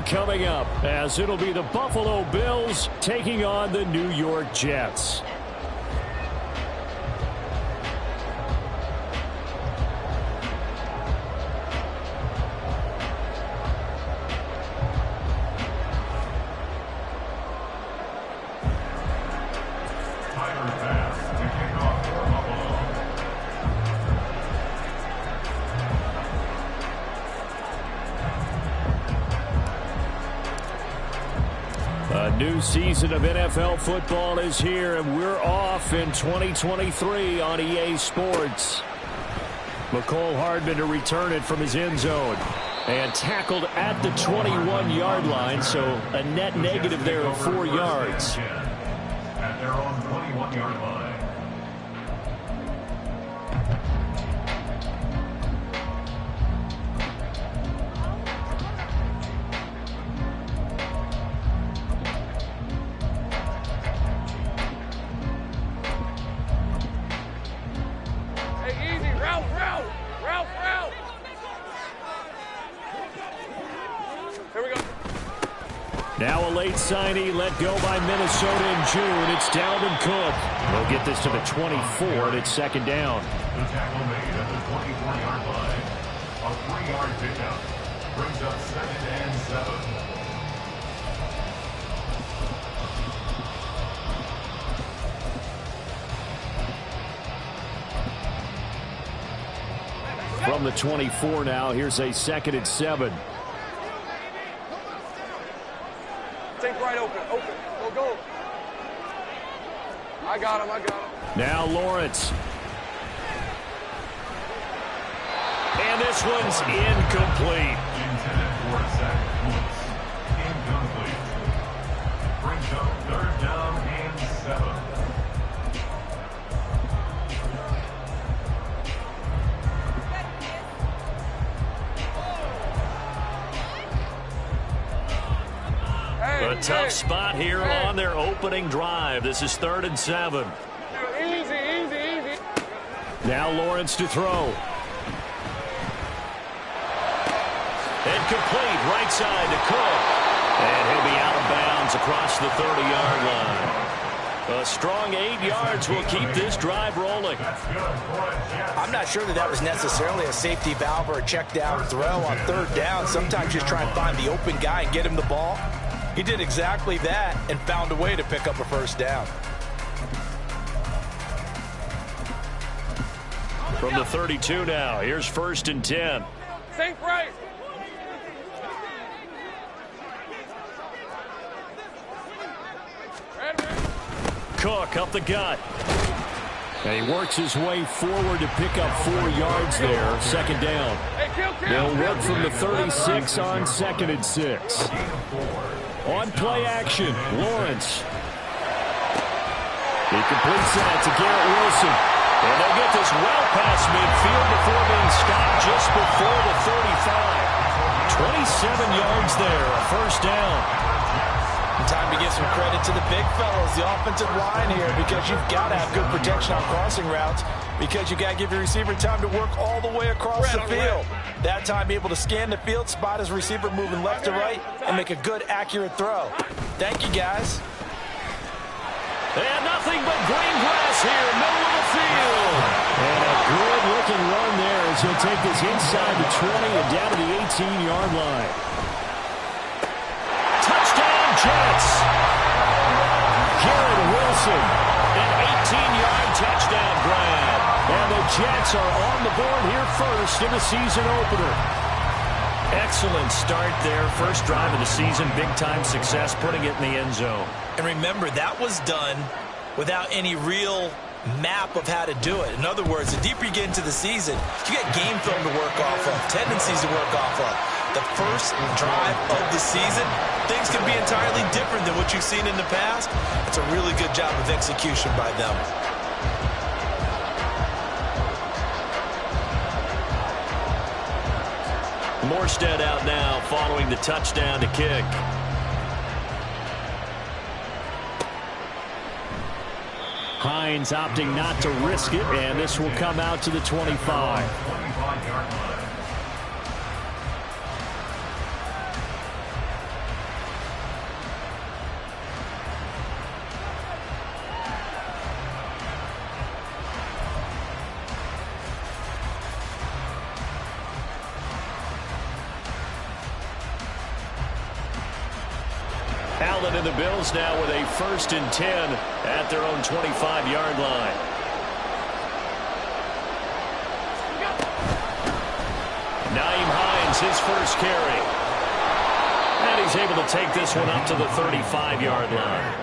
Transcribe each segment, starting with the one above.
coming up, as it'll be the Buffalo Bills taking on the New York Jets. A new season of NFL football is here, and we're off in 2023 on EA Sports. McCole Hardman to return it from his end zone. And tackled at the 21-yard line, so a net negative there of 4 yards. At their own 21-yard line. Now a late signee let go by Minnesota in June. It's Dalvin Cook. They'll get this to the 24, and it's second down. The tackle made at the 24-yard line. A 3-yard pickup brings up 2nd and 7. From the 24 now, here's a 2nd and 7. Take right open. Go. I got him. Now Lawrence. And this one's incomplete. Intended for a sack. Incomplete. Brings up 3rd down and 7. A tough spot here on their opening drive. This is 3rd and 7. Easy. Now Lawrence to throw. Incomplete, right side to Cook. And he'll be out of bounds across the 30-yard line. A strong 8 yards will keep this drive rolling. I'm not sure that was necessarily a safety valve or a check down throw on 3rd down. Sometimes just try and find the open guy and get him the ball. He did exactly that and found a way to pick up a 1st down. From the 32 now, here's 1st and 10. Think right. Cook up the gut. And he works his way forward to pick up 4 yards there. 2nd down. They'll work from the 36 on 2nd and 6. On play action, Lawrence. He completes that to Garrett Wilson. And they'll get this well past midfield before being stopped just before the 35. 27 yards there, a 1st down. Time to give some credit to the big fellows, the offensive line here, because you've got to have good protection on crossing routes, because you got to give your receiver time to work all the way across the field. That time, be able to scan the field, spot his receiver moving left to right, and make a good, accurate throw. Thank you, guys. And nothing but green grass here, middle of the field. And a good-looking run there as he'll take this inside the 20 and down to the 18-yard line. Touchdown, Jets. Garrett Wilson, an 18-yard touchdown grab. And the Jets are on the board here first in the season opener. Excellent start there. First drive of the season, big-time success, putting it in the end zone. And remember, that was done without any real map of how to do it. In other words, the deeper you get into the season, you get game film to work off of, tendencies to work off of. The first drive of the season, things can be entirely different than what you've seen in the past. It's a really good job of execution by them. Morstead out now following the touchdown to kick. Hines opting not to risk it, and this will come out to the 25. Allen and the Bills now with a 1st and 10 at their own 25-yard line. Nyheim Hines, his first carry. And he's able to take this one up to the 35-yard line.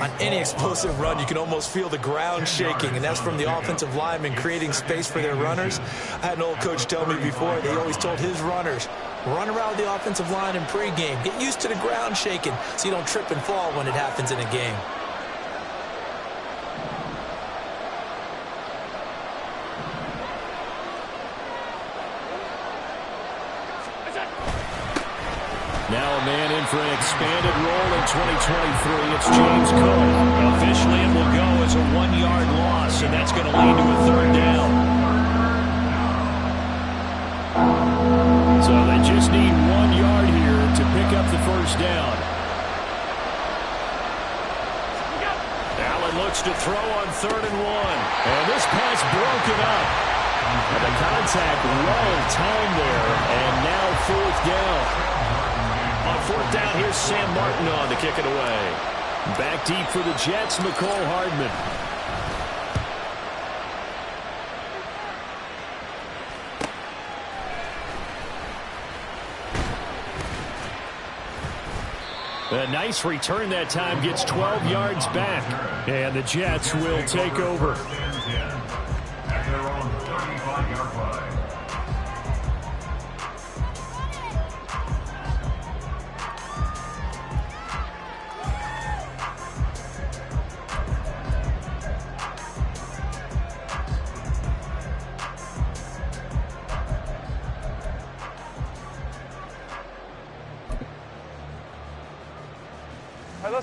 On any explosive run, you can almost feel the ground shaking, and that's from the offensive linemen creating space for their runners. I had an old coach tell me before, they always told his runners, run around the offensive line in pregame. Get used to the ground shaking so you don't trip and fall when it happens in a game. Now a man in for an expanded role in 2023. It's James Cook. Officially, it will go as a 1-yard loss, and that's going to lead to a 3rd down. So they just need 1 yard here to pick up the 1st down. Allen looks to throw on 3rd and 1. And this pass broken up. And the contact well timed there, and now 4th down. On 4th down, here's Sam Martin on to kick it away. Back deep for the Jets, McCole Hardman. A nice return that time, gets 12 yards back. And the Jets will take over. At their own 35-yard line.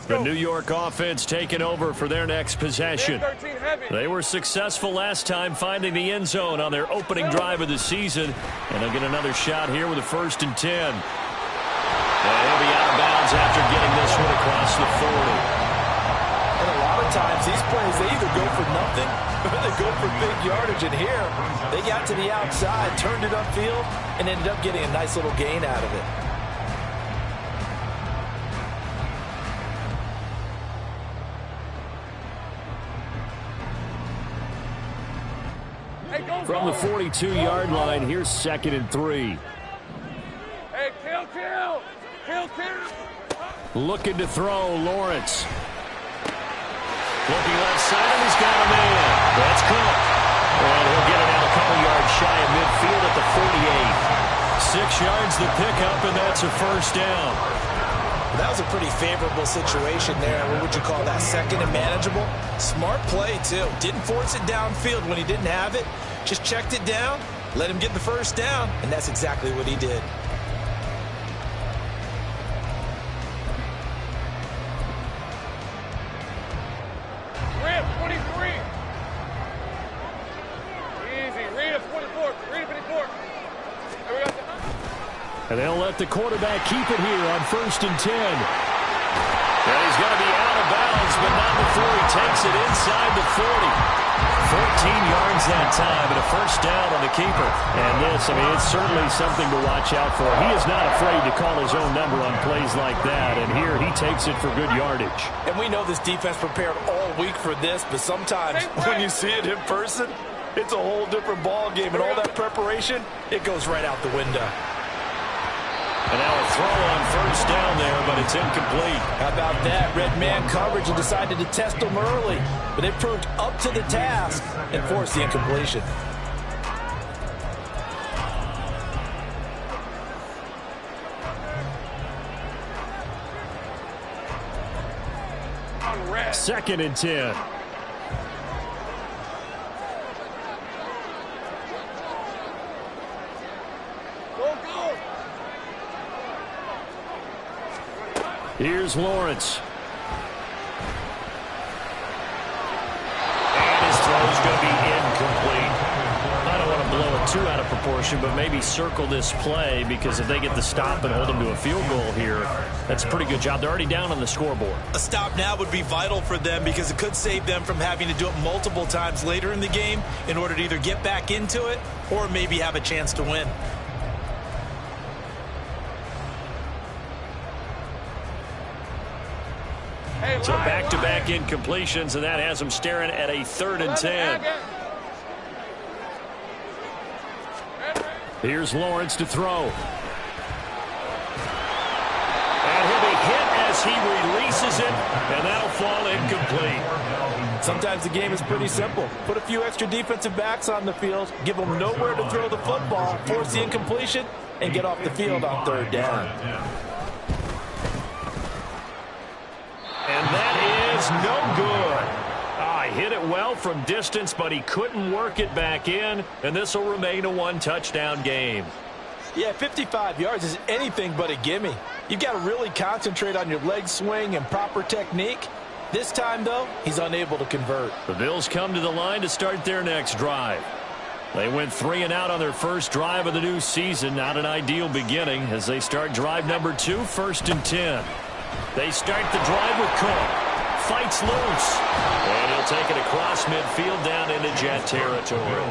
The New York offense taking over for their next possession. They were successful last time finding the end zone on their opening drive of the season. And they'll get another shot here with a 1st and 10. And he'll be out of bounds after getting this one across the 40. And a lot of times, these plays, they either go for nothing or they go for big yardage. And here, they got to the outside, turned it upfield, and ended up getting a nice little gain out of it. From the 42-yard line, here's 2nd and 3. Hey, kill. Looking to throw, Lawrence. Looking left side, and he's got a man. That's Cook. And he'll get it out a couple yards shy of midfield at the 48. 6 yards the pickup, and that's a 1st down. That was a pretty favorable situation there. What would you call that? 2nd and manageable? Smart play, too. Didn't force it downfield when he didn't have it. Just checked it down, let him get the 1st down, and that's exactly what he did. Rip, 23. Easy. Read a 24. Read a 54. There we go. And they'll let the quarterback keep it here on 1st and 10. And he's going to be out of bounds, but not before he takes it inside the 40. 14 yards that time, and a 1st down on the keeper. And this, I mean, it's certainly something to watch out for. He is not afraid to call his own number on plays like that, and here he takes it for good yardage. And we know this defense prepared all week for this, but sometimes when you see it in person, it's a whole different ball game, and all that preparation, it goes right out the window. And now a throw on 1st down there, but it's incomplete. How about that? Red man coverage and decided to test them early. But they proved up to the task and forced the incompletion. Second and 10. Here's Lawrence. And his throw's going to be incomplete. I don't want to blow it too out of proportion, but maybe circle this play, because if they get the stop and hold them to a field goal here, that's a pretty good job. They're already down on the scoreboard. A stop now would be vital for them, because it could save them from having to do it multiple times later in the game in order to either get back into it or maybe have a chance to win. So back-to-back incompletions, and that has them staring at a 3rd and 10. Here's Lawrence to throw. And he'll be hit as he releases it, and that'll fall incomplete. Sometimes the game is pretty simple. Put a few extra defensive backs on the field, give them nowhere to throw the football, force the incompletion, and get off the field on 3rd down. And that is no good. He hit it well from distance, but he couldn't work it back in, and this will remain a 1-touchdown game. Yeah, 55 yards is anything but a gimme. You've got to really concentrate on your leg swing and proper technique. This time, though, he's unable to convert. The Bills come to the line to start their next drive. They went 3 and out on their first drive of the new season. Not an ideal beginning as they start drive number 2, 1st and 10. They start the drive with Cook. Fights loose. And he'll take it across midfield down into Jet territory.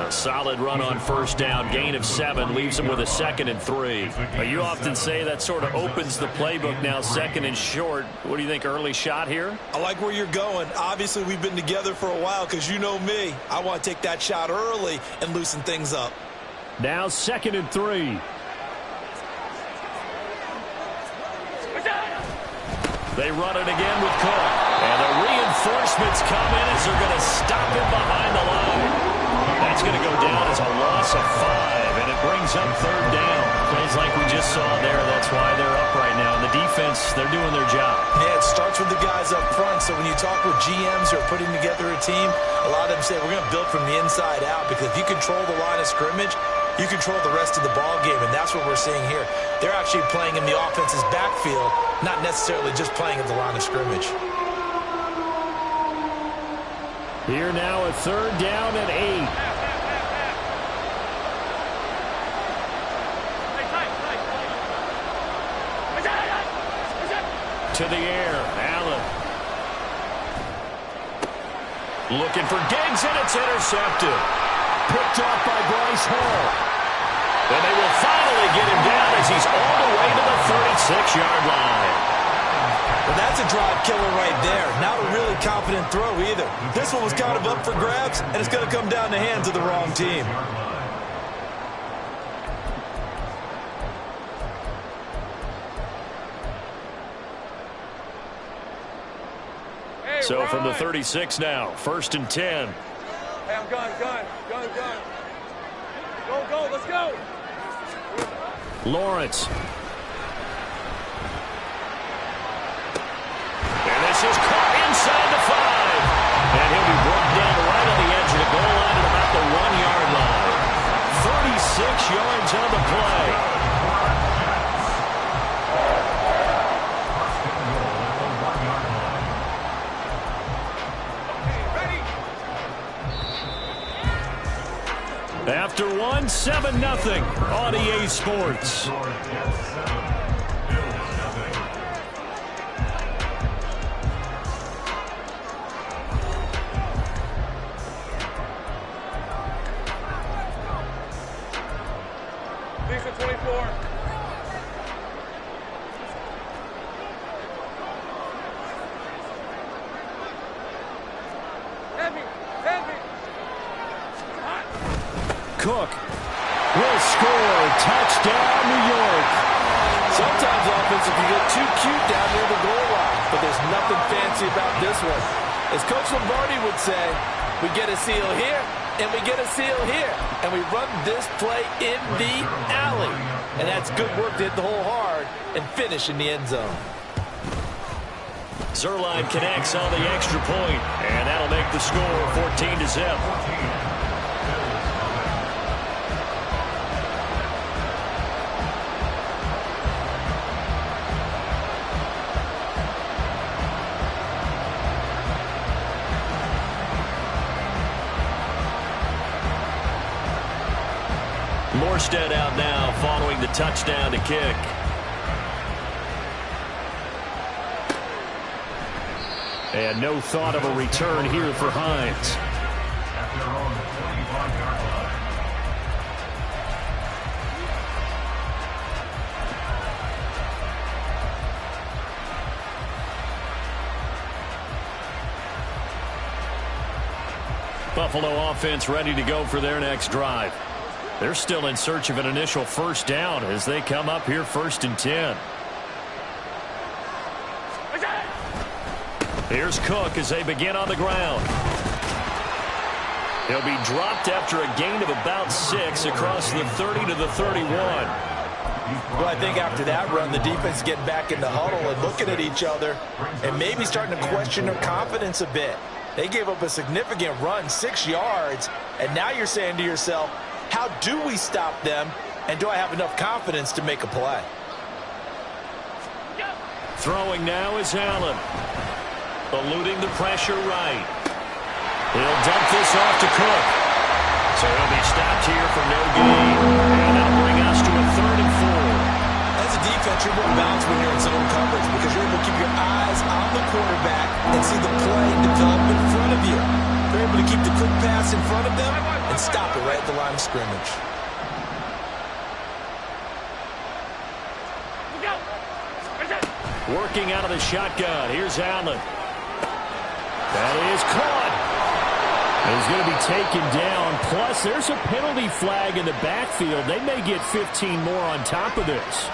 A solid run on 1st down. Gain of 7 leaves him with a 2nd and 3. You often say that sort of opens the playbook now, 2nd and short. What do you think, early shot here? I like where you're going. Obviously, we've been together for a while because you know me. I want to take that shot early and loosen things up. Now 2nd and 3. They run it again with Cook. And the reinforcements come in as they're going to stop him behind the line. That's going to go down as a loss of 5, and it brings up 3rd down. Plays like we just saw there. That's why they're up right now. And the defense, they're doing their job. Yeah, it starts with the guys up front. So when you talk with GMs who are putting together a team, a lot of them say we're going to build from the inside out, because if you control the line of scrimmage, you control the rest of the ball game, and that's what we're seeing here. They're actually playing in the offense's backfield, not necessarily just playing at the line of scrimmage. Here now a 3rd down and 8. To the air, Allen. Looking for Diggs, and it's intercepted. Picked off by Bryce Hall. And they will finally get him down as he's all the way to the 36-yard line. Well, that's a drive killer right there. Not a really confident throw either. This one was kind of up for grabs, and it's going to come down the hands of the wrong team. So from the 36 now, 1st and 10. Hey, I'm gun. Go, let's go. Lawrence. And this is caught inside the 5. And he'll be brought down right on the edge of the goal line at about the 1-yard line. 36 yards on the play. After 1, 7-0 on EA Sports. Lisa 24. Heavy. Cook will score. Touchdown, New York. Sometimes offense can get too cute down near the goal line, but there's nothing fancy about this one. As Coach Lombardi would say, we get a seal here, and we get a seal here, and we run this play in the alley. And that's good work to hit the hole hard and finish in the end zone. Zerline connects on the extra point, and that'll make the score 14-0. Morstead out now following the touchdown to kick. And no thought of a return here for Hines. At their own 45-yard line. Buffalo offense ready to go for their next drive. They're still in search of an initial first down as they come up here 1st and 10. Here's Cook as they begin on the ground. He'll be dropped after a gain of about 6 across the 30 to the 31. Well, I think after that run, the defense getting back in the huddle and looking at each other and maybe starting to question their confidence a bit. They gave up a significant run, 6 yards, and now you're saying to yourself, how do we stop them, and do I have enough confidence to make a play? Throwing now is Allen. Eluding the pressure right. He'll dump this off to Cook. So he'll be stopped here for no gain. And that'll bring us to a 3rd and 4. As a defense, you're more balanced when you're in zone coverage because you're able to keep your eyes on the quarterback and see the play develop in front of you. They're able to keep the quick pass in front of them and stop it right at the line of scrimmage. Working out of the shotgun. Here's Allen. That is caught. He's going to be taken down. Plus, there's a penalty flag in the backfield. They may get 15 more on top of this.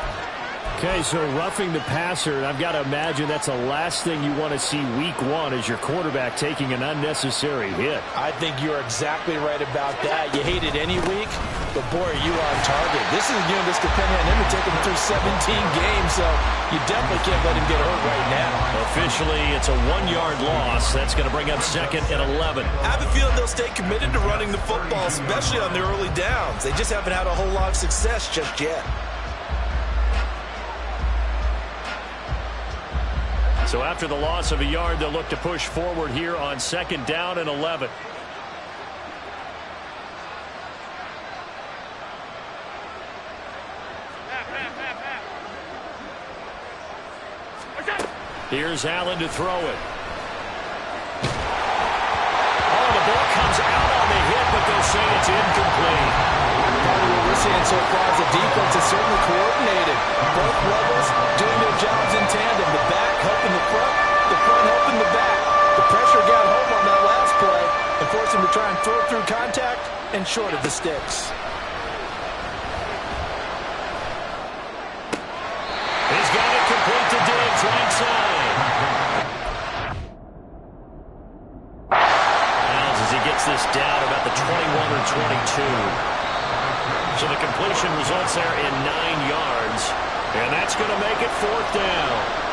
Okay, so roughing the passer, I've got to imagine that's the last thing you want to see week 1 as your quarterback taking an unnecessary hit. I think you're exactly right about that. You hate it any week, but boy, are you on target. This is a game that's dependent on him to take him through 17 games, so you definitely can't let him get hurt right now. Officially, it's a 1-yard loss. That's going to bring up 2nd and 11. I have a feeling they'll stay committed to running the football, especially on their early downs. They just haven't had a whole lot of success just yet. So after the loss of a yard, they'll look to push forward here on 2nd down and 11. Here's Allen to throw it. Oh, the ball comes out on the hit, but they'll say it's incomplete. Probably what we're seeing so far is the defense is certainly coordinated. Both levels doing their jobs in tandem. The back helping the front helping the back. The pressure got home on that last play and forced him to try and throw it through contact and short of the sticks. He's got it complete to Diggs, right side. Miles as he gets this down about the 21 or 22. So the completion results there in 9 yards. And that's going to make it 4th down.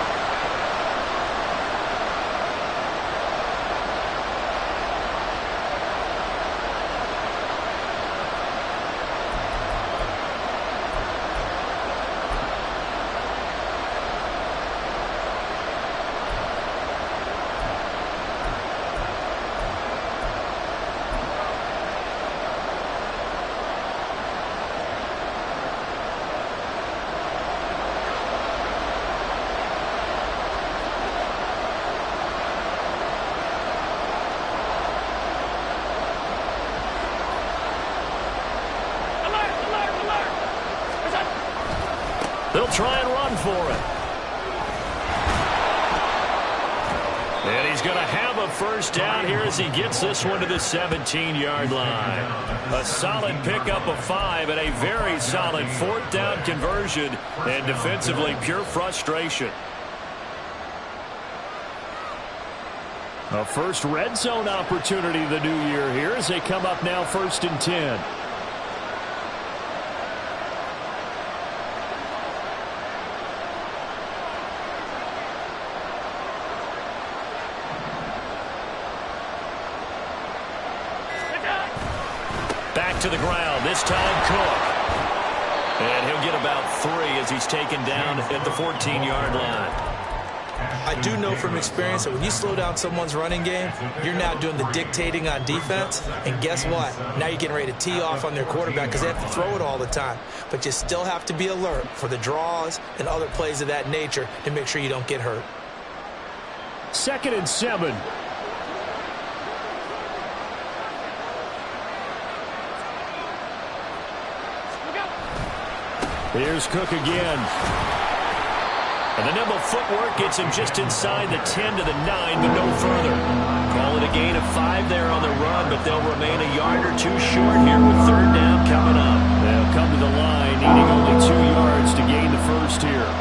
They'll try and run for it. And he's going to have a first down here as he gets this one to the 17-yard line. A solid pickup of 5 and a very solid 4th down conversion. And defensively, pure frustration. A first red zone opportunity the new year here as they come up now 1st and 10. Back to the ground, this time Cook. And he'll get about 3 as he's taken down at the 14-yard line. I do know from experience that when you slow down someone's running game, you're now doing the dictating on defense. And guess what? Now you're getting ready to tee off on their quarterback because they have to throw it all the time. But you still have to be alert for the draws and other plays of that nature to make sure you don't get hurt. 2nd and 7. Here's Cook again. And the nimble footwork gets him just inside the 10 to the 9, but no further. Call it a gain of 5 there on the run, but they'll remain a yard or two short here with third down coming up. They'll come to the line, needing only 2 yards to gain the first here.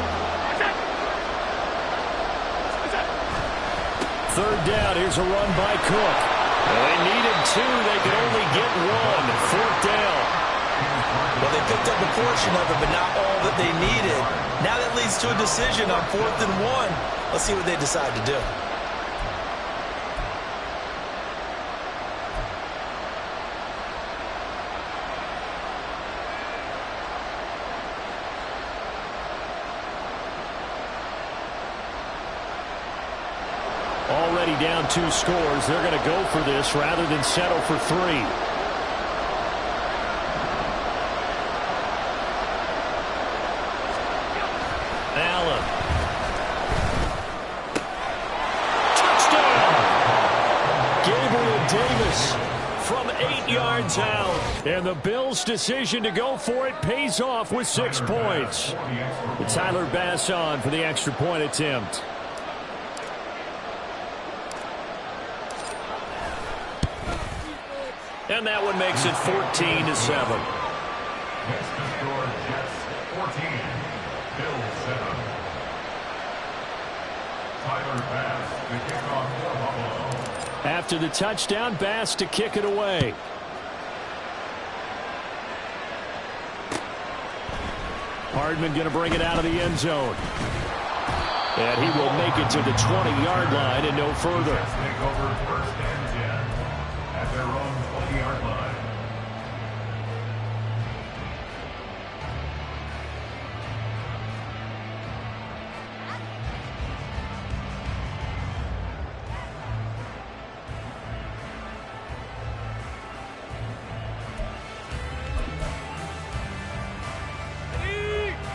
Third down, here's a run by Cook. Well, they needed 2, they could only get 1. Fourth down. Well, they picked up a portion of it, but not all that they needed. Now that leads to a decision on 4th and 1. Let's see what they decide to do. Already down 2 scores. They're going to go for this rather than settle for 3. Allen. Touchdown! Gabriel Davis from 8 yards out. And the Bills' decision to go for it pays off with 6 points. Tyler Bass on for the extra point attempt. And that one makes it 14-7. Next to score, Jets 14, Bills 7. Tyler Bass to kick off for Buffalo. After the touchdown, Bass to kick it away. Hardman going to bring it out of the end zone. And he will make it to the 20-yard line and no further. Jets take over first and 10 at their own 20-yard line.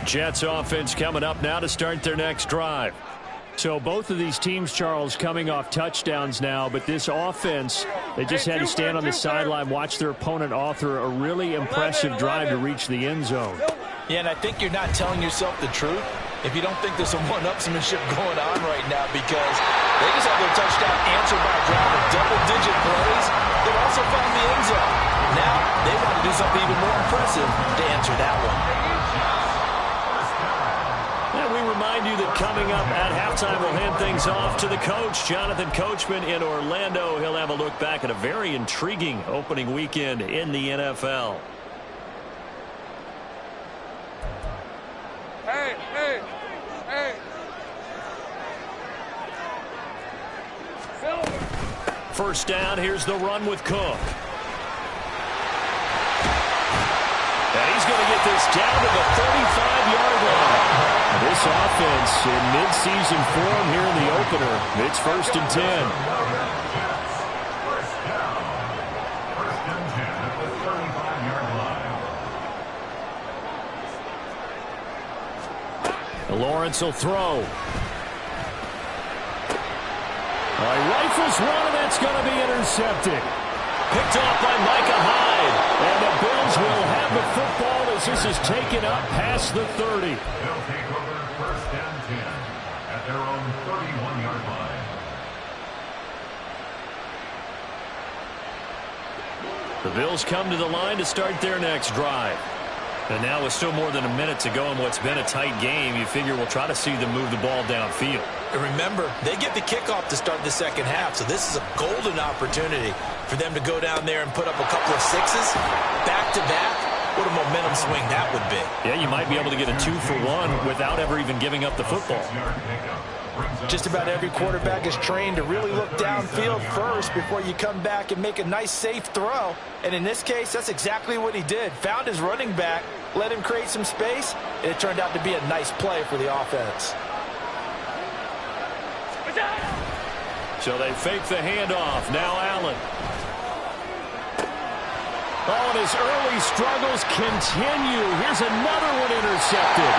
Jets offense coming up now to start their next drive. So both of these teams, Charles, coming off touchdowns now, but this offense, they just had to stand on the sideline, watch their opponent author a really impressive drive to reach the end zone. Yeah, and I think you're not telling yourself the truth if you don't think there's some one-upsmanship going on right now, because they just had their touchdown answered by a drive of double-digit plays. They also found the end zone. Now they want to do something even more impressive to answer that one. And we remind you that coming up at halftime, we'll hand things off to the coach, Jonathan Coachman in Orlando. He'll have a look back at a very intriguing opening weekend in the NFL. Hey, hey, hey. First down, here's the run with Cook. And he's going to get this down to the 35-yard line. This offense in mid-season form here in the opener. It's 1st and 10. First down. 1st and 10 at the 35-yard line. Lawrence will throw. Rifles one, and that's going to be intercepted. Picked off by Micah Hyde. And the Bills will have the football as this is taken up past the 30. They'll take over 1st and 10 at their own 31-yard line. The Bills come to the line to start their next drive. And now with still more than a minute to go in what's been a tight game, you figure we'll try to see them move the ball downfield. And remember, they get the kickoff to start the second half, so this is a golden opportunity for them to go down there and put up a couple of sixes back-to-back. What a momentum swing that would be. Yeah, you might be able to get a 2-for-1 without ever even giving up the football. Just about every quarterback is trained to really look downfield first before you come back and make a nice, safe throw. And in this case, that's exactly what he did. Found his running back, let him create some space, and it turned out to be a nice play for the offense. So they fake the handoff. Now Allen. Oh, and his early struggles continue. Here's another one intercepted.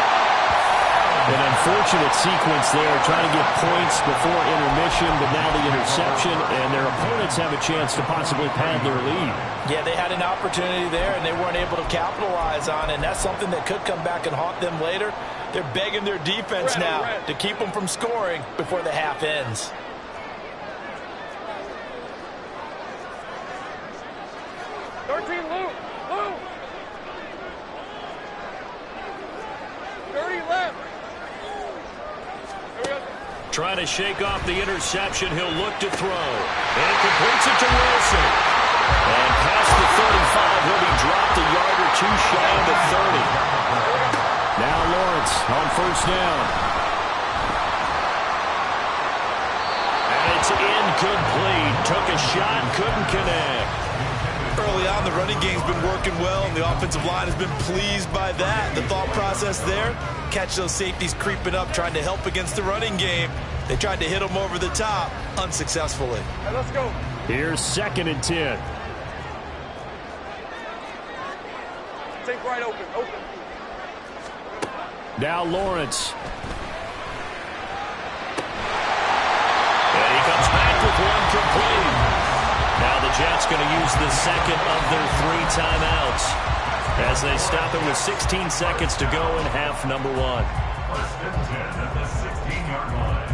An unfortunate sequence there, trying to get points before intermission, but now the interception, and their opponents have a chance to possibly pad their lead. Yeah, they had an opportunity there, and they weren't able to capitalize on it, and that's something that could come back and haunt them later. They're begging their defense now to keep them from scoring before the half ends. Trying to shake off the interception. He'll look to throw. And he completes it to Wilson. And past the 35, he'll be dropped a yard or two shy of the 30. Now Lawrence on first down. And it's incomplete. Took a shot, couldn't connect. Early on, the running game's been working well, and the offensive line has been pleased by that. The thought process there, catch those safeties creeping up, trying to help against the running game. They tried to hit them over the top, unsuccessfully. Hey, let's go. Here's 2nd and 10. Take right open. Now Lawrence. And he comes back with one complete. Now the Jets going to use the second of their 3 timeouts as they stop it with 16 seconds to go in half number 1. 1st and 10 at the 16-yard line.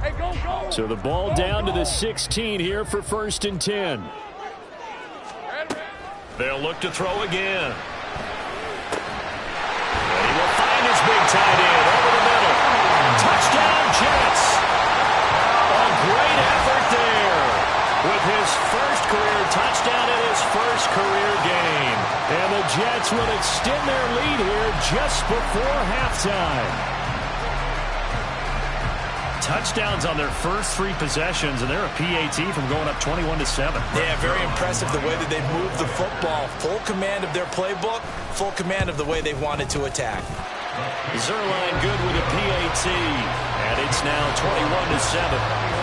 Hey, go. So the ball down to the 16 here for 1st and 10. They'll look to throw again. Big tight end over the middle. Touchdown, Jets. A great effort there with his first career touchdown in his first career game. And the Jets will extend their lead here just before halftime. Touchdowns on their first 3 possessions, and they're a PAT from going up 21-7. Yeah, very impressive the way that they moved the football. Full command of their playbook, full command of the way they wanted to attack. Zerline good with a PAT, and it's now 21-7.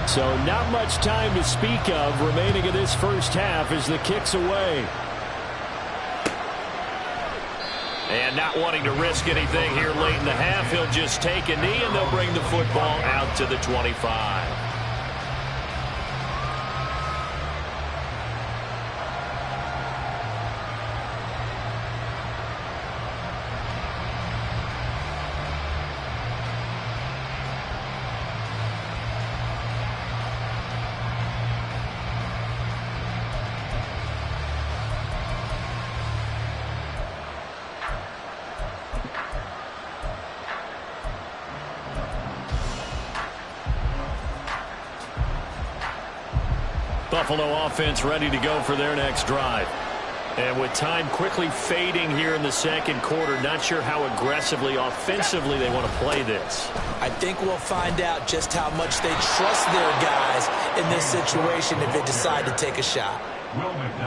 So not much time to speak of remaining in this first half as the kick's away. And not wanting to risk anything here late in the half, he'll just take a knee and they'll bring the football out to the 25. Buffalo offense ready to go for their next drive. And with time quickly fading here in the second quarter, not sure how aggressively, offensively they want to play this. I think we'll find out just how much they trust their guys in this situation if they decide to take a shot.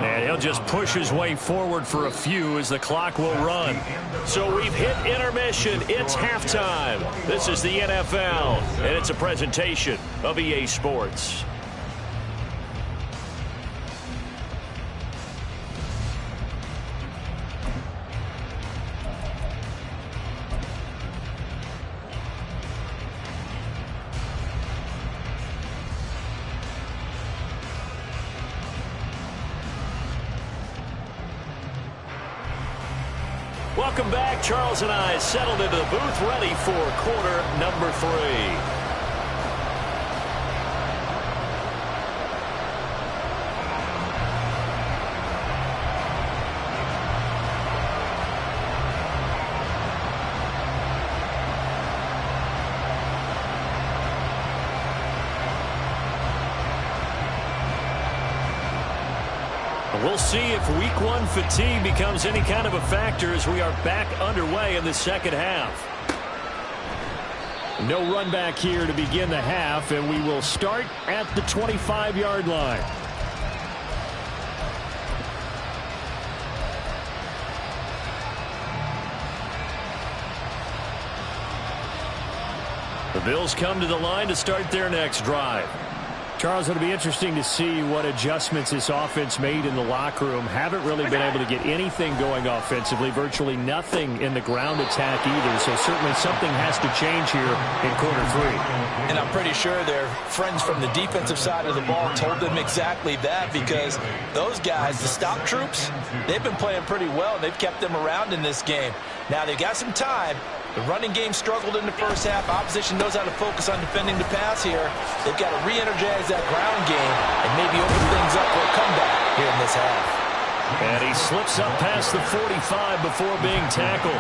And he'll just push his way forward for a few as the clock will run. So we've hit intermission. It's halftime. This is the NFL, and it's a presentation of EA Sports. Welcome back. Charles and I settled into the booth ready for quarter number 3. We'll see if week 1 fatigue becomes any kind of a factor as we are back underway in the second half. No run back here to begin the half, and we will start at the 25-yard line. Bills come to the line to start their next drive. Charles, it'll be interesting to see what adjustments this offense made in the locker room. Haven't really been able to get anything going offensively, virtually nothing in the ground attack either. So certainly something has to change here in quarter 3. And I'm pretty sure their friends from the defensive side of the ball told them exactly that, because those guys, the stop troops, they've been playing pretty well. They've kept them around in this game. Now they've got some time. The running game struggled in the first half. Opposition knows how to focus on defending the pass here. They've got to re-energize that ground game and maybe open things up for a comeback here in this half. And he slips up past the 45 before being tackled.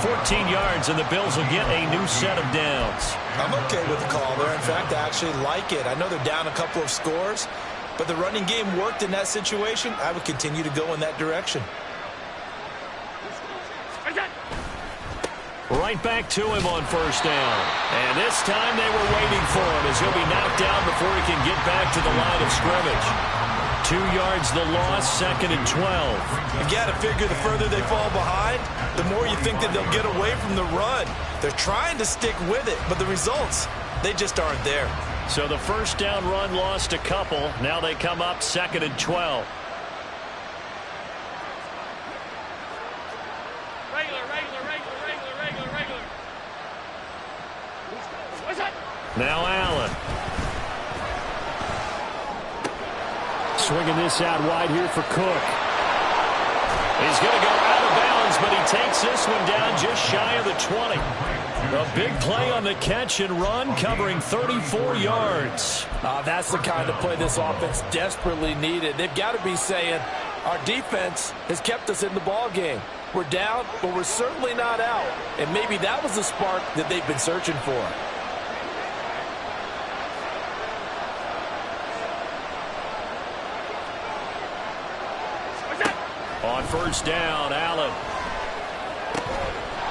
14 yards, and the Bills will get a new set of downs. I'm okay with the call there. In fact, I actually like it. I know they're down a couple of scores, but the running game worked in that situation. I would continue to go in that direction. Right back to him on first down. And this time they were waiting for him as he'll be knocked down before he can get back to the line of scrimmage. 2 yards the loss, 2nd and 12. You got to figure the further they fall behind, the more you think that they'll get away from the run. They're trying to stick with it, but the results, they just aren't there. So the first down run lost a couple. Now they come up 2nd and 12. Now Allen. Swinging this out wide here for Cook. He's going to go out of bounds, but he takes this one down just shy of the 20. A big play on the catch and run, covering 34 yards. That's the kind of play this offense desperately needed. They've got to be saying, our defense has kept us in the ball game. We're down, but we're certainly not out. And maybe that was the spark that they've been searching for. On first down, Allen.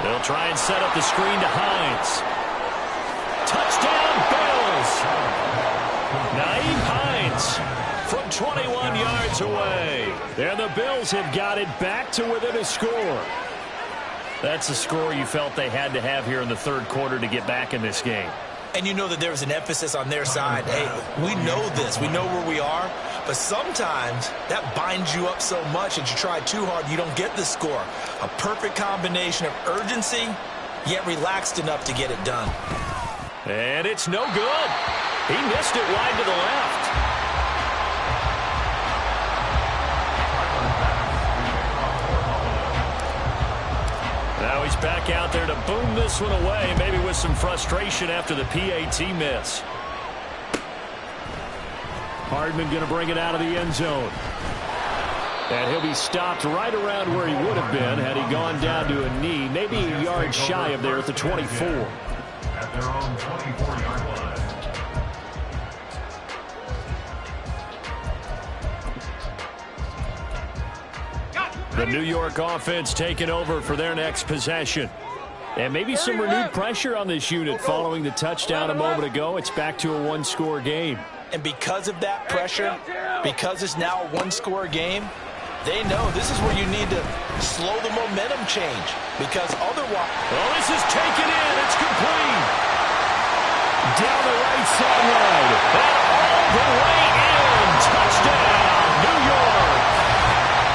They'll try and set up the screen to Hines. Touchdown, Bills! Nyheim Hines from 21 yards away. And the Bills have got it back to within a score. That's a score you felt they had to have here in the third quarter to get back in this game. And you know that there was an emphasis on their side. Hey, we know this. We know where we are. But sometimes that binds you up so much that you try too hard, you don't get the score. A perfect combination of urgency, yet relaxed enough to get it done. And it's no good. He missed it wide to the left. Now he's back out there to boom this one away, maybe with some frustration after the PAT miss. Hardman going to bring it out of the end zone. And he'll be stopped right around where he would have been had he gone down to a knee, maybe a yard shy of there at the 24. At their own 24-yard line. The New York offense taking over for their next possession. And maybe some renewed pressure on this unit following the touchdown a moment ago. It's back to a one-score game. And because of that pressure, because it's now a one-score game, they know this is where you need to slow the momentum change. Because otherwise... Oh, this is taken in. It's complete. Down the right sideline. And all the way in. Touchdown, New York.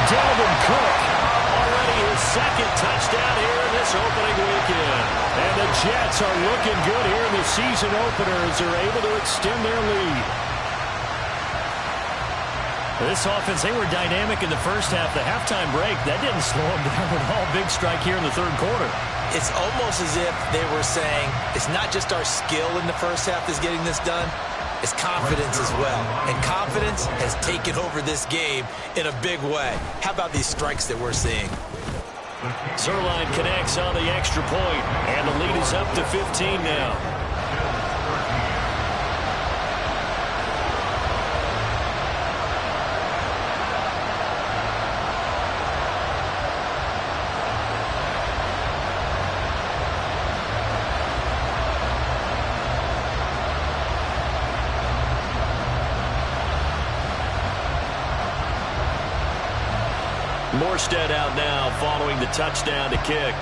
Dalvin Cook, already his second touchdown here in this opening weekend. And the Jets are looking good here in the season opener as they're able to extend their lead. This offense, they were dynamic in the first half. The halftime break, that didn't slow them down at all. Big strike here in the third quarter. It's almost as if they were saying, it's not just our skill in the first half that's getting this done, it's confidence as well. And confidence has taken over this game in a big way. How about these strikes that we're seeing? Zerline connects on the extra point, and the lead is up to 15 now. Morstead out now following the touchdown to kick.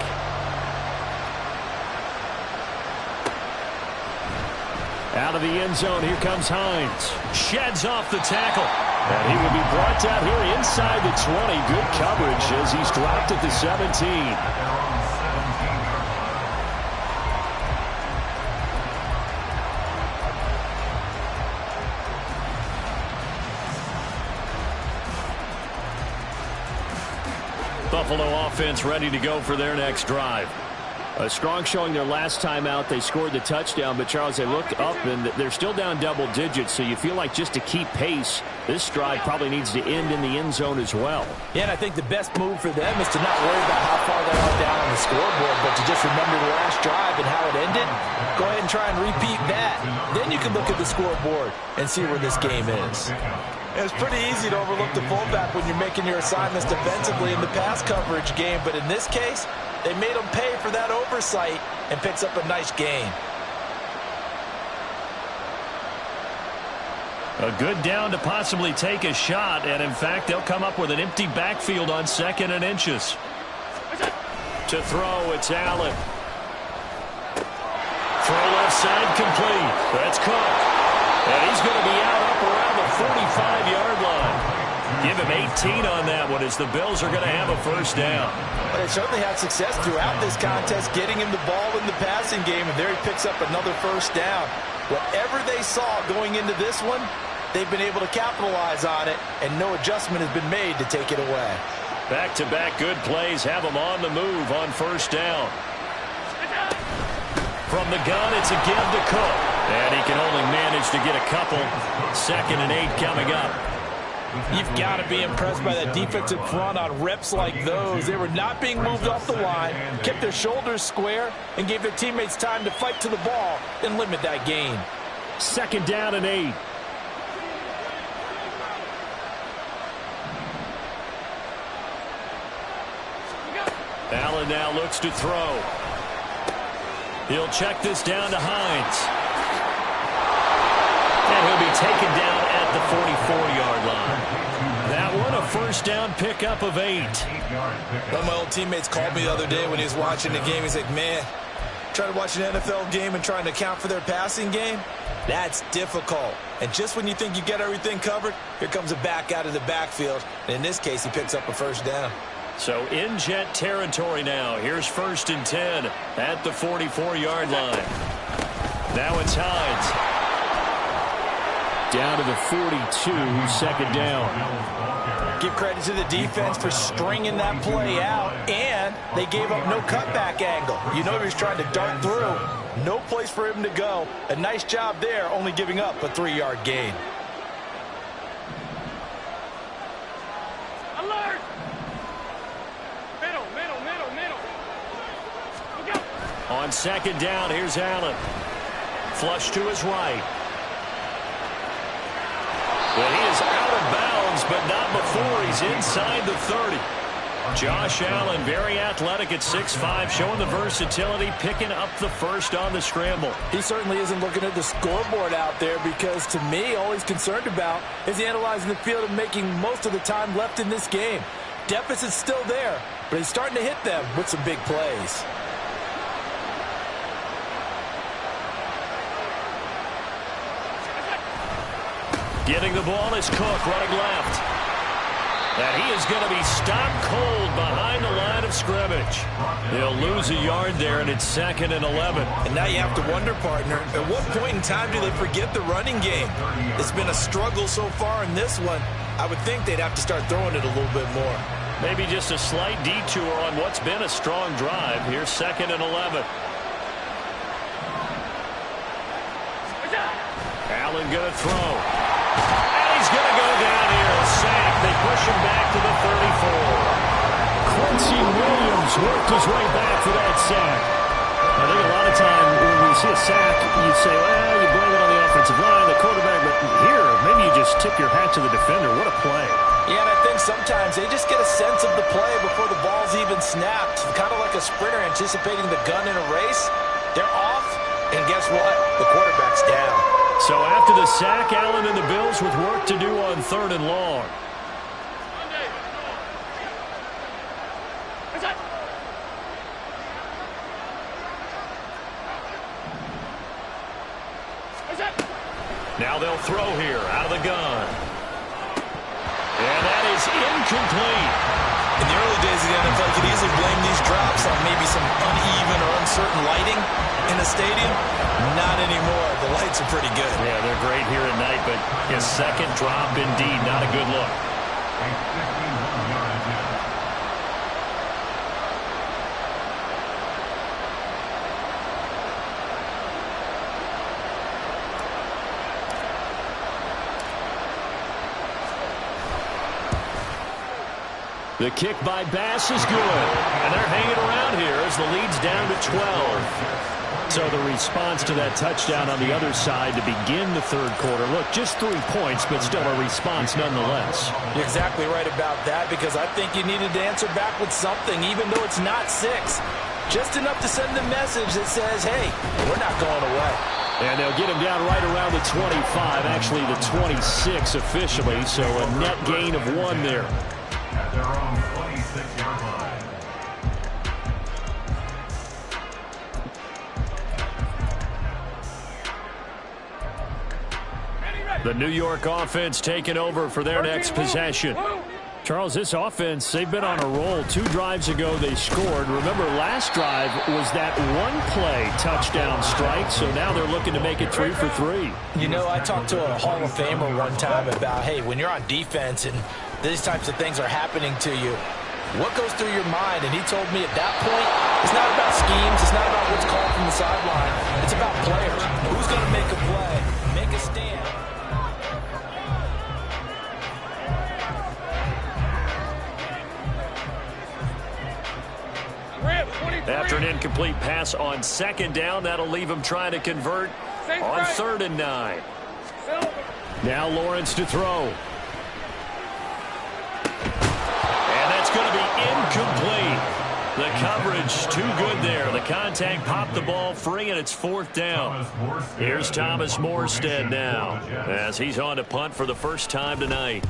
Out of the end zone, here comes Hines. Sheds off the tackle. And he will be brought down here inside the 20. Good coverage as he's dropped at the 17. Buffalo offense ready to go for their next drive. A strong showing their last time out. They scored the touchdown, but Charles, they looked up and they're still down double digits, so you feel like just to keep pace, this drive probably needs to end in the end zone as well. Yeah, and I think the best move for them is to not worry about how far they are down on the scoreboard, but to just remember the last drive and how it ended. Go ahead and try and repeat that. Then you can look at the scoreboard and see where this game is. It's pretty easy to overlook the fullback when you're making your assignments defensively in the pass coverage game, but in this case, they made him pay for that oversight and picks up a nice gain. A good down to possibly take a shot, and in fact, they'll come up with an empty backfield on 2nd and inches. To throw, it's Allen. Throw left side complete. That's Cook. And he's going to be out up around the 45-yard line. Give him 18 on that one as the Bills are going to have a first down. But they certainly had success throughout this contest getting him the ball in the passing game, and there he picks up another first down. Whatever they saw going into this one, they've been able to capitalize on it, and no adjustment has been made to take it away. Back-to-back good plays have them on the move on first down. From the gun, it's a give to Cook. And he can only manage to get a couple. 2nd and 8 coming up. You've got to be impressed by that defensive front on reps like those. They were not being moved off the line, kept their shoulders square, and gave their teammates time to fight to the ball and limit that gain. 2nd down and 8. Allen now looks to throw. He'll check this down to Hines. And he'll be taken down at the 44-yard line. That one, a first down pickup of 8. One of my old teammates called me the other day when he was watching the game. He's like, man, trying to watch an NFL game and trying to account for their passing game, that's difficult. And just when you think you get everything covered, here comes a back out of the backfield. And in this case, he picks up a first down. So in Jet territory now. Here's 1st and 10 at the 44-yard line. Now it's Hines. Down to the 42, 2nd down. Give credit to the defense for stringing that play out, and they gave up no cutback angle. You know he was trying to dart through. No place for him to go. A nice job there, only giving up a 3-yard gain. Alert! Middle, middle, middle, middle. Look out. On 2nd down, here's Allen. Flush to his right. But he is out of bounds, but not before he's inside the 30. Josh Allen, very athletic at 6'5", showing the versatility, picking up the first on the scramble. He certainly isn't looking at the scoreboard out there because, to me, all he's concerned about is analyzing the field and making most of the time left in this game. Deficit's still there, but he's starting to hit them with some big plays. Getting the ball is Cook running left. And he is going to be stopped cold behind the line of scrimmage. They'll lose a yard there, and it's 2nd and 11. And now you have to wonder, partner, at what point in time do they forget the running game? It's been a struggle so far in this one. I would think they'd have to start throwing it a little bit more. Maybe just a slight detour on what's been a strong drive. Here's 2nd and 11. Allen going to throw. And he's going to go down here. A sack. They push him back to the 34. Quincy Williams worked his way back for that sack. I think a lot of time when we see a sack, you say, well, you blame it on the offensive line, the quarterback. But here, maybe you just tip your hat to the defender. What a play. Yeah, and I think sometimes they just get a sense of the play before the ball's even snapped. Kind of like a sprinter anticipating the gun in a race. They're off, and guess what? The quarterback's down. So after the sack, Allen and the Bills with work to do on 3rd and long. Now they'll throw here out of the gun. And that is incomplete. In the early days of the NFL, you could easily blame these drops on maybe some uneven or uncertain lighting in the stadium. Not anymore. The lights are pretty good. Yeah, they're great here at night, but his second drop, indeed, not a good look. A 51-yard attempt. The kick by Bass is good, and they're hanging around here as the lead's down to 12. So the response to that touchdown on the other side to begin the third quarter. Look, just 3 points, but still a response nonetheless. You're exactly right about that, because I think you needed to answer back with something, even though it's not 6. Just enough to send the message that says, hey, we're not going away. And they'll get him down right around the 25, actually the 26 officially, so a net gain of 1 there. At their own 26-yard line. The New York offense taking over for their next possession. Charles, this offense, they've been on a roll. 2 drives ago they scored. Remember, last drive was that one-play touchdown strike, so now they're looking to make it 3 for 3. You know, I talked to a Hall of Famer one time about, hey, when you're on defense and these types of things are happening to you, what goes through your mind? And he told me at that point, it's not about schemes, it's not about what's called from the sideline. It's about players. Who's going to make a play, make a stand? After an incomplete pass on second down, that'll leave him trying to convert on 3rd and 9. Now Lawrence to throw. And that's going to be incomplete. The coverage too good there. The contact popped the ball free, and it's 4th down. Here's Thomas Morstead now as he's on to punt for the first time tonight.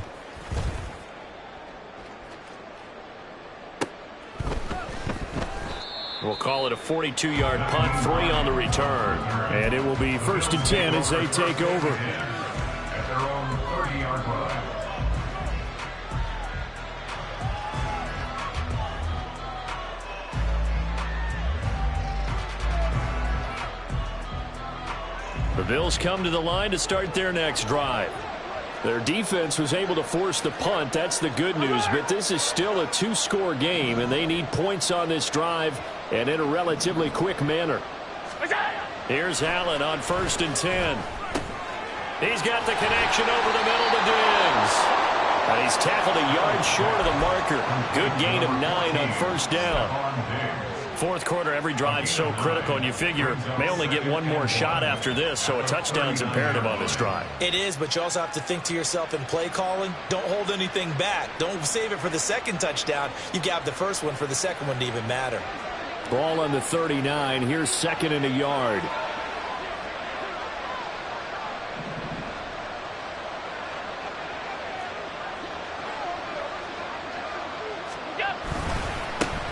We'll call it a 42-yard punt, 3 on the return. And it will be 1st and 10 as they take over. At their own 30-yard line. The Bills come to the line to start their next drive. Their defense was able to force the punt. That's the good news, but this is still a 2-score game, and they need points on this drive and in a relatively quick manner. Here's Allen on 1st and 10. He's got the connection over the middle to Diggs. And he's tackled a yard short of the marker. Good gain of 9 on 1st down. 4th quarter, every drive's so critical, and you figure may only get 1 more shot after this, so a touchdown's imperative on this drive. It is, but you also have to think to yourself in play calling, don't hold anything back. Don't save it for the second touchdown. You got the first one for the second one to even matter. Ball on the 39. Here's 2nd and a yard.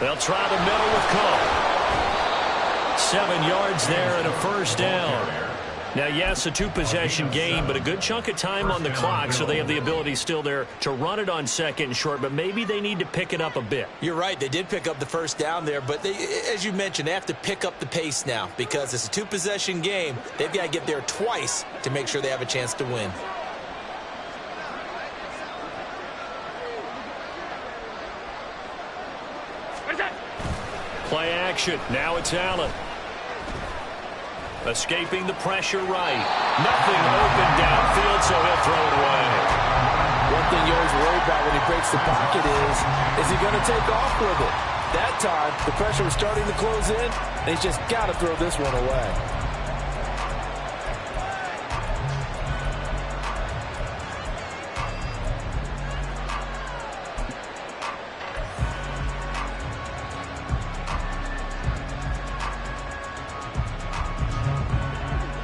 They'll try the middle with Cook. 7 yards there and a 1st down. Now, yes, a 2-possession game, but a good chunk of time on the clock, so they have the ability still there to run it on 2nd and short, but maybe they need to pick it up a bit. You're right. They did pick up the 1st down there, but they, as you mentioned, they have to pick up the pace now because it's a 2-possession game. They've got to get there twice to make sure they have a chance to win. Play action. Now it's Allen. Escaping the pressure right. Nothing open downfield, so he'll throw it away. One thing you always worry about when he breaks the pocket is he going to take off with it? That time, the pressure was starting to close in, and he's just got to throw this one away.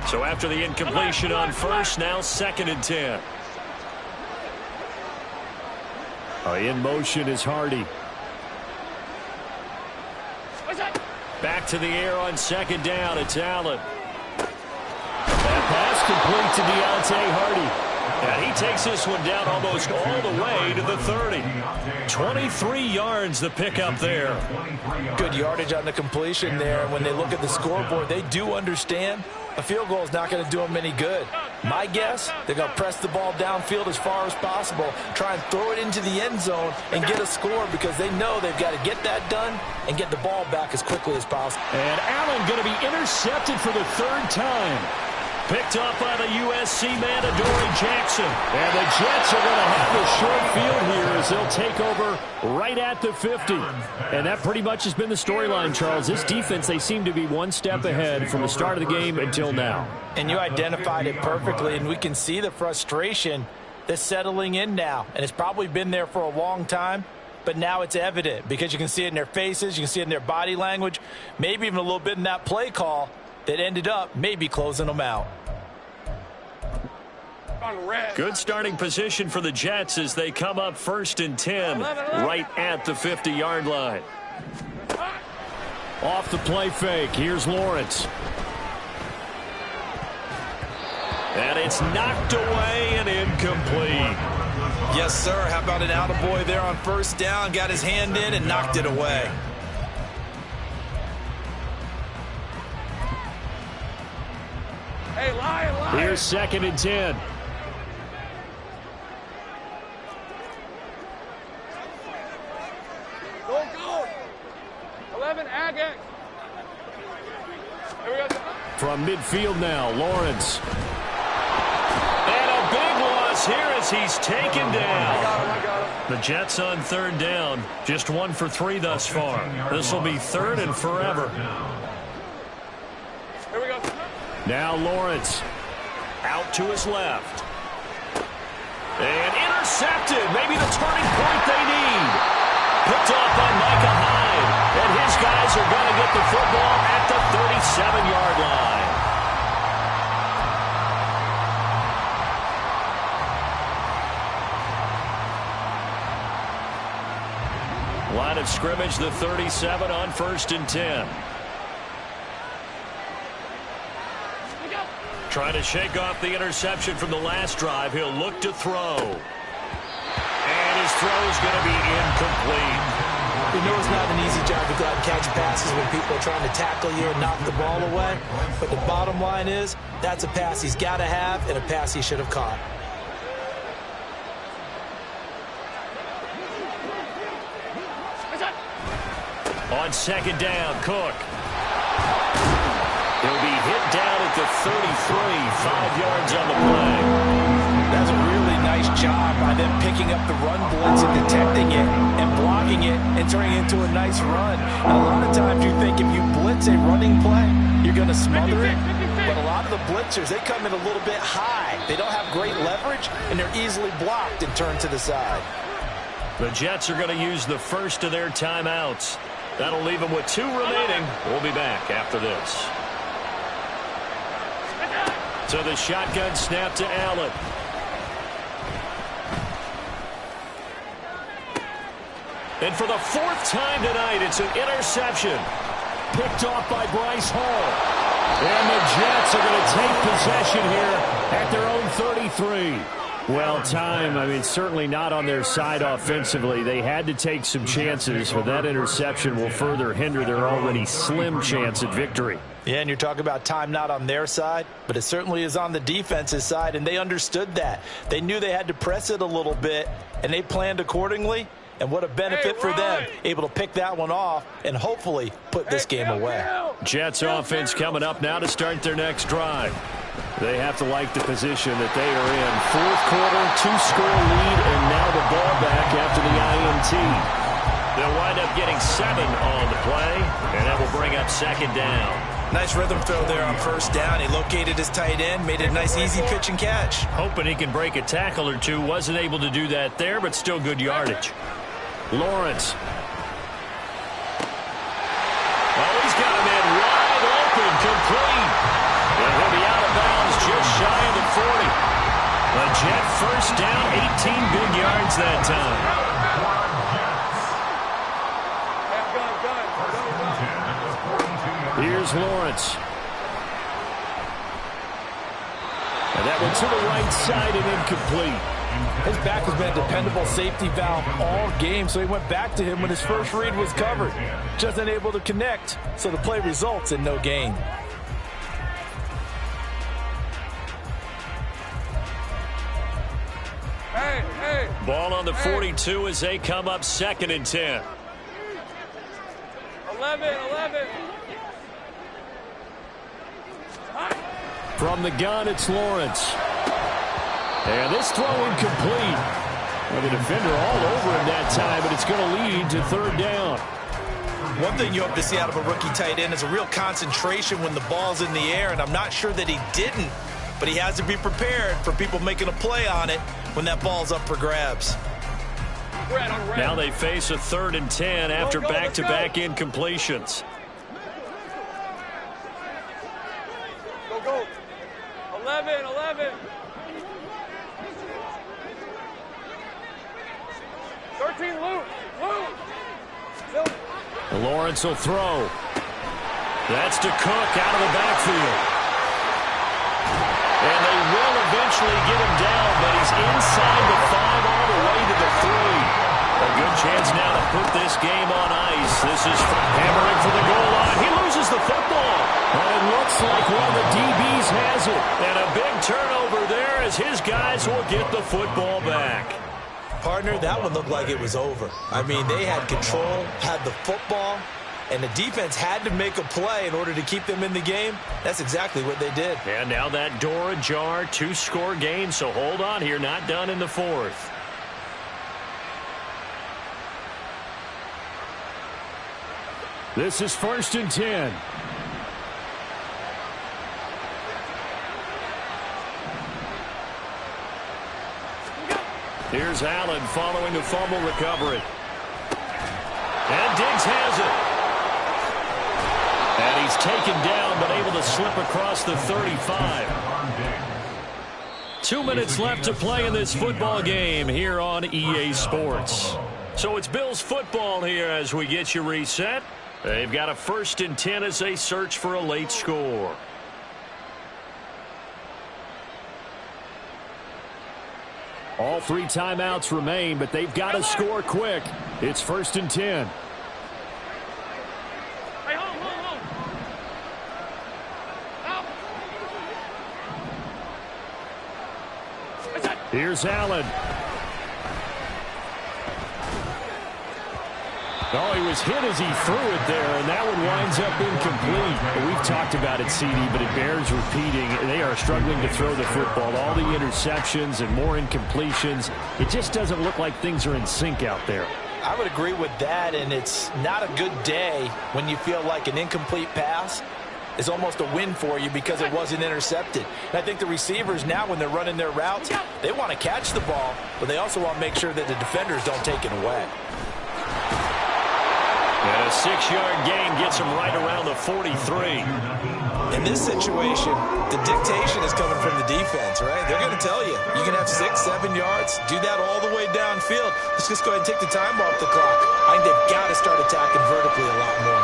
So after the incompletion on 1st, now 2nd and 10. In motion is Hardy. Back to the air on 2nd down. It's Allen. That pass complete to Deontay Hardy. And he takes this one down almost all the way to the 30. 23 yards the pickup there. Good yardage on the completion there. When they look at the scoreboard, they do understand a field goal is not going to do them any good. My guess, they're going to press the ball downfield as far as possible, try and throw it into the end zone and get a score because they know they've got to get that done and get the ball back as quickly as possible. And Allen going to be intercepted for the third time. Picked up by the USC man, Adoree Jackson. And the Jets are going to have the short field here as they'll take over right at the 50. And that pretty much has been the storyline, Charles. This defense, they seem to be one step ahead from the start of the game until now. And you identified it perfectly, and we can see the frustration that's settling in now. And it's probably been there for a long time, but now it's evident because you can see it in their faces, you can see it in their body language, maybe even a little bit in that play call that ended up maybe closing them out. Good starting position for the Jets as they come up 1st and 10 right at the 50-yard line. Off the play fake. Here's Lawrence. And it's knocked away and incomplete. Yes, sir. How about an attaboy there on 1st down? Got his hand in and knocked it away. Hey, Lion. Here's 2nd and 10. Go. 11, Agate. Here we go. From midfield now, Lawrence. And a big loss here as he's taken down. I got him. The Jets on 3rd down. Just 1 for 3 thus far. This will be 3rd and forever. Here we go. Now Lawrence. Out to his left. And intercepted. Maybe the turning point they need. Picked off by Micah Hyde. And his guys are going to get the football at the 37-yard line. Line of scrimmage, the 37 on 1st and 10. Trying to shake off the interception from the last drive. He'll look to throw. And his throw is going to be incomplete. You know it's not an easy job to go out and catch passes when people are trying to tackle you and knock the ball away. But the bottom line is, that's a pass he's got to have and a pass he should have caught. On 2nd down, Cook. He'll be hit down at the 33, 5 yards on the play. That's a really nice job by them picking up the run blitz and detecting it and blocking it and turning it into a nice run. And a lot of times you think if you blitz a running play, you're going to smother it. But a lot of the blitzers, they come in a little bit high. They don't have great leverage, and they're easily blocked and turned to the side. The Jets are going to use the first of their timeouts. That'll leave them with 2 remaining. We'll be back after this. So the shotgun snap to Allen. And for the 4th time tonight, it's an interception. Picked off by Bryce Hall. And the Jets are going to take possession here at their own 33. Well, certainly not on their side offensively. They had to take some chances, but that interception will further hinder their already slim chance at victory. Yeah, and you're talking about time not on their side, but it certainly is on the defense's side, and they understood that. They knew they had to press it a little bit, and they planned accordingly. And what a benefit for them, able to pick that one off and hopefully put this game away. Jets offense coming up now to start their next drive. They have to like the position that they are in. 4th quarter, 2-score lead, and now the ball back after the INT. They'll wind up getting 7 on the play, and that will bring up 2nd down. Nice rhythm throw there on 1st down. He located his tight end, made it a nice easy pitch and catch. Hoping he can break a tackle or two. Wasn't able to do that there, but still good yardage. Lawrence. Oh, he's got a man wide open, complete. And he'll be out of bounds just shy of the 40. The Jet 1st down, 18 big yards that time. Here's Lawrence. and to the right side and incomplete. His back has been a dependable safety valve all game, so he went back to him when his first read was covered. Just unable to connect, so the play results in no gain. Hey. Ball on the 42 as they come up 2nd and 10. 11. From the gun, it's Lawrence. And this throw incomplete. Well, the defender all over him that time, but it's going to lead to 3rd down. One thing you hope to see out of a rookie tight end is a real concentration when the ball's in the air, and I'm not sure that he didn't, but he has to be prepared for people making a play on it when that ball's up for grabs. Now they face a 3rd and 10 after back-to-back incompletions. Go. 11. 13, Luke. Lawrence will throw. That's to Cook out of the backfield. And they will eventually get him down, but he's inside the 5 all the way to the 3. A good chance now to put this game on ice. This is hammering for the goal line. He loses the football. And it looks like one of the DBs has it. And a big turnover there as his guys will get the football back. Partner, that one looked like it was over. I mean, they had control, had the football, and the defense had to make a play in order to keep them in the game. That's exactly what they did. And now that door ajar, 2-score game, so hold on here, not done in the 4th. This is 1st and 10. Here's Allen following a fumble recovery. And Diggs has it. And he's taken down, but able to slip across the 35. 2 minutes left to play in this football game here on EA Sports. So it's Bills football here as we get you reset. They've got a 1st and 10 as they search for a late score. All 3 timeouts remain, but they've got to score quick. It's 1st and 10. Hey, hold. Out. Here's Allen. Oh, he was hit as he threw it there, and that one winds up incomplete. We've talked about it, CD, but it bears repeating. They are struggling to throw the football. All the interceptions and more incompletions. It just doesn't look like things are in sync out there. I would agree with that, and it's not a good day when you feel like an incomplete pass is almost a win for you because it wasn't intercepted. And I think the receivers now, when they're running their routes, they want to catch the ball, but they also want to make sure that the defenders don't take it away. And a 6-yard gain gets him right around the 43. In this situation, the dictation is coming from the defense, right? They're going to tell you, you can have 6, 7 yards, do that all the way downfield. Let's just go ahead and take the time off the clock. I think they've got to start attacking vertically a lot more.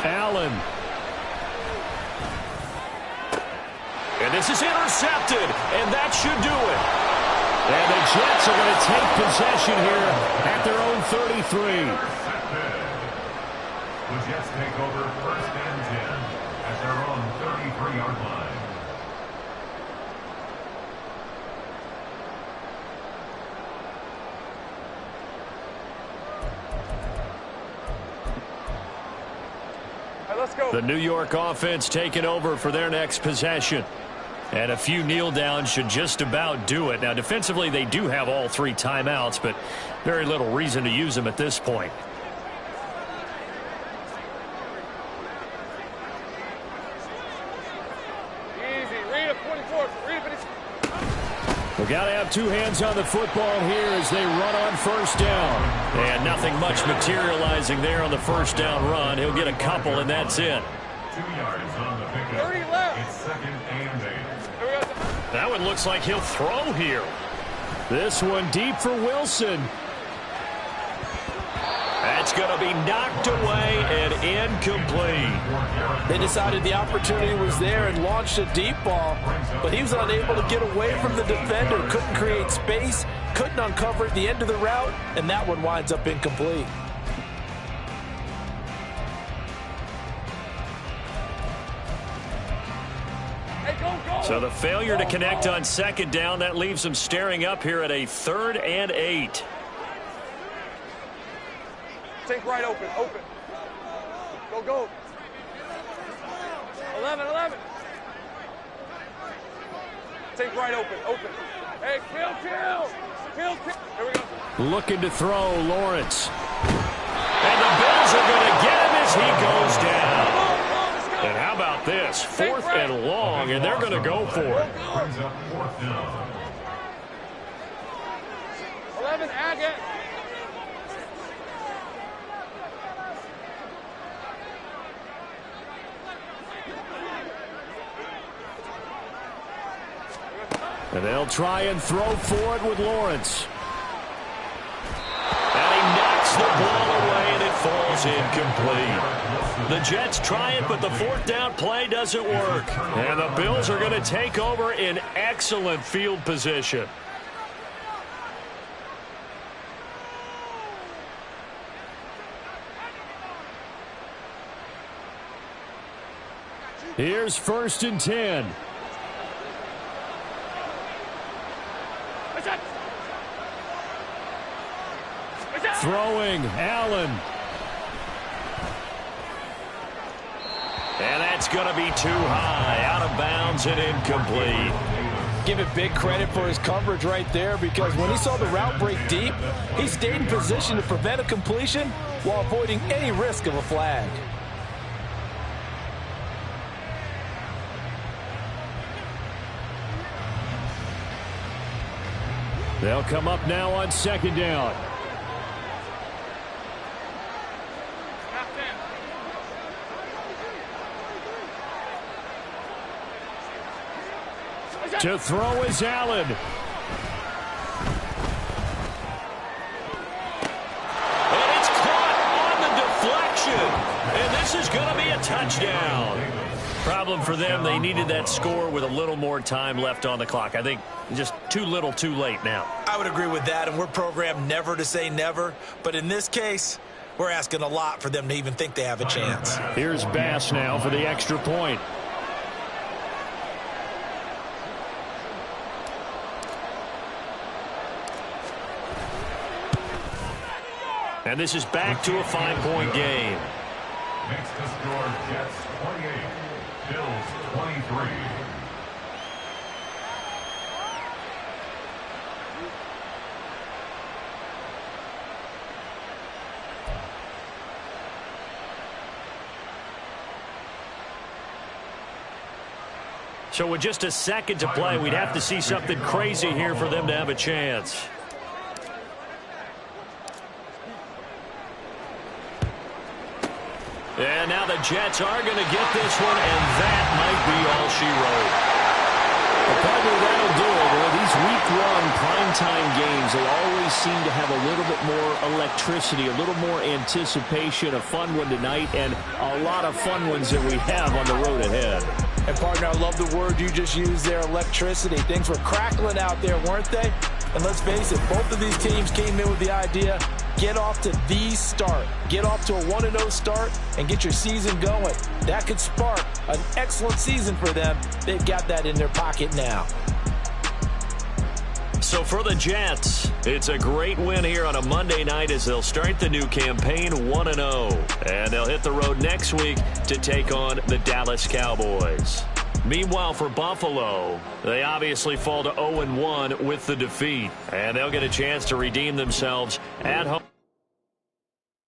Allen. And this is intercepted, and that should do it. And the Jets are going to take possession here at their own 33. The Jets take over 1st and 10 at their own 33-yard line. Hey, let's go. The New York offense taking over for their next possession. And a few kneel downs should just about do it. Now, defensively, they do have all 3 timeouts, but very little reason to use them at this point. Easy. Read a 44. Read a 54. We've got to have 2 hands on the football here as they run on 1st down. And nothing much materializing there on the 1st down run. He'll get a couple, and that's it. 2 yards on the pickup. 30 left. It's 2nd and 8. That one looks like he'll throw here. This one deep for Wilson. That's it's going to be knocked away and incomplete. They decided the opportunity was there and launched a deep ball, but he was unable to get away from the defender, couldn't create space, couldn't uncover at the end of the route, and that one winds up incomplete. So the failure to connect on second down, that leaves them staring up here at a 3rd and 8. Think right, open. Go. 11. Think right, open. Hey, kill. Here we go. Looking to throw, Lawrence. And the Bills are going to get him as he goes down. And how about this? 4th and long, and they're going to go for it. 11, Agate. And they'll try and throw for it with Lawrence. And he knocks the ball away, and it falls incomplete. The Jets try it, but the 4th down play doesn't work. And the Bills are going to take over in excellent field position. Here's 1st and 10. Throwing, Allen. And that's going to be too high, out of bounds and incomplete. Give it big credit for his coverage right there, because when he saw the route break deep, he stayed in position to prevent a completion while avoiding any risk of a flag. They'll come up now on 2nd down. To throw is Allen. And it's caught on the deflection. And this is going to be a touchdown. Problem for them, they needed that score with a little more time left on the clock. I think just too little too late now. I would agree with that, and we're programmed never to say never. But in this case, we're asking a lot for them to even think they have a chance. Here's Bass now for the extra point. And this is back to a 5-point game. Makes the score Jets 28, Bills 23. So with just a second to play, we'd have to see something crazy here for them to have a chance. And now the Jets are going to get this one, and that might be all she wrote. Well, probably that'll do it. Well, these week-one primetime games, they always seem to have a little bit more electricity, a little more anticipation. A fun one tonight, and a lot of fun ones that we have on the road ahead. And, partner, I love the word you just used there, electricity. Things were crackling out there, weren't they? And let's face it, both of these teams came in with the idea, get off to the start. Get off to a 1-0 start and get your season going. That could spark an excellent season for them. They've got that in their pocket now. So for the Jets, it's a great win here on a Monday night as they'll start the new campaign 1-0. And they'll hit the road next week to take on the Dallas Cowboys. Meanwhile, for Buffalo, they obviously fall to 0-1 with the defeat. And they'll get a chance to redeem themselves at home.